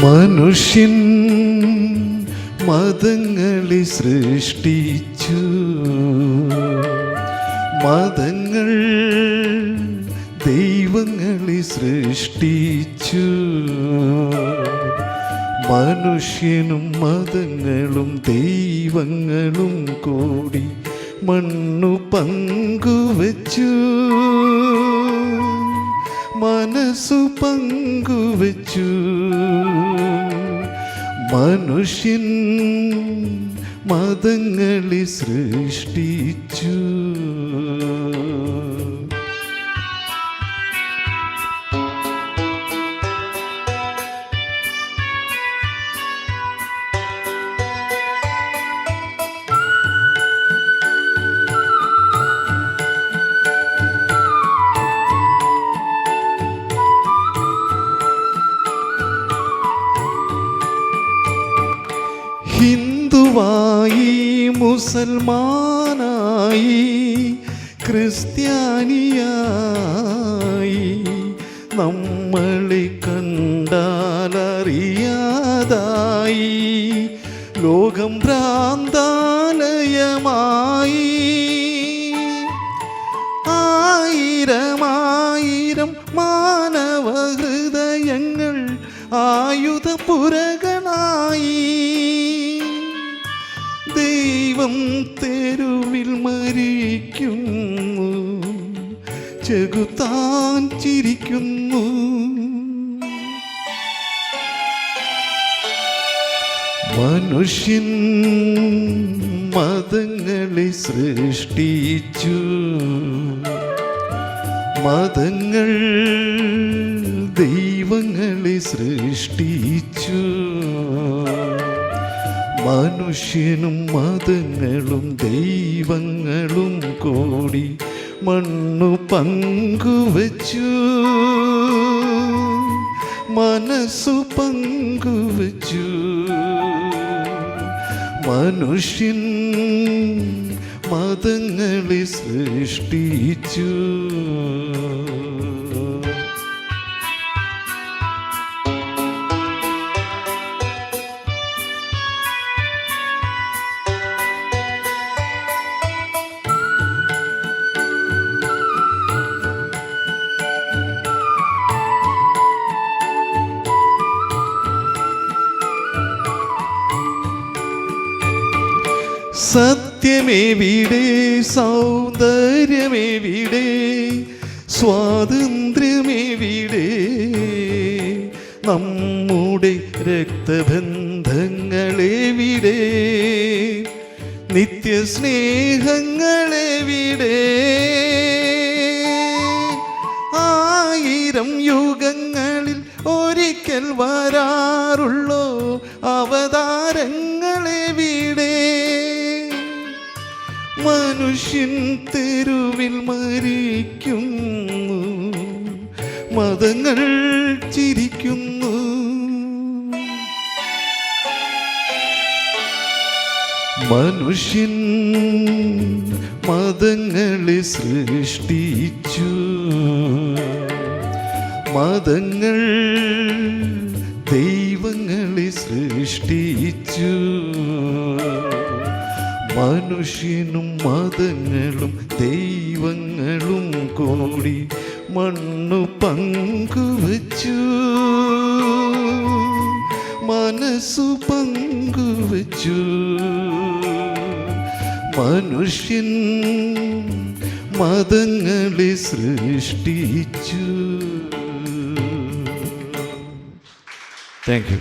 മനുഷ്യൻ മതങ്ങളെ സൃഷ്ടിച്ചു, മതങ്ങൾ ദൈവങ്ങളെ സൃഷ്ടിച്ചു. മനുഷ്യനും മതങ്ങളും ദൈവങ്ങളും കൂടി മണ്ണു പങ്കുവച്ചു, മനസ്സു പങ്കുവച്ചു. മനുഷ്യൻ മതങ്ങളെ സൃഷ്ടിച്ചു. ഹിന്ദുവായി, മുസൽമാനായി, ക്രിസ്ത്യാനിയായി, നമ്മളെ കണ്ടാലറിയാതായി ലോകം ഭ്രാന്താലയമായി. ആയിരമായിരം മാനവ ഹൃദയങ്ങൾ ആയുധപുരകളായി. ദൈവം തെരുവിൽ മരിക്കുന്നു, ചെകുത്താൻ ചിരിക്കുന്നു. മനുഷ്യൻ മതങ്ങളെ സൃഷ്ടിച്ചു, മതങ്ങൾ ദൈവങ്ങളെ സൃഷ്ടിച്ചു. മനുഷ്യനും മതങ്ങളും ദൈവങ്ങളും കൂടി മണ്ണു പങ്കുവച്ചു, മനസ്സു പങ്കുവച്ചു. മനുഷ്യൻ മതങ്ങളെ സൃഷ്ടിച്ചു. സത്യമെവിടെ, സൗന്ദര്യമെവിടെ, സ്വാതന്ത്ര്യമെവിടെ? നമ്മുടെ രക്തബന്ധങ്ങളെവിടെ? നിത്യസ്നേഹങ്ങളെവിടെ? ആയിരം യുഗങ്ങളിൽ ഒരിക്കൽ വരാറുള്ളോ അവതാരങ്ങളെവിടെ? മനുഷ്യൻ തെരുവിൽ മരിക്കുന്നു, മതങ്ങൾ ചിരിക്കുന്നു. മനുഷ്യൻ മതങ്ങളെ സൃഷ്ടിച്ചു, മതങ്ങൾ ദൈവങ്ങളെ സൃഷ്ടിച്ചു. മനുഷ്യനും മതങ്ങളും ദൈവങ്ങളും കൂടി മണ്ണു പങ്കുവച്ചു, മനസ്സു പങ്കുവച്ചു. മനുഷ്യൻ മതങ്ങളെ സൃഷ്ടിച്ചു. Thank you.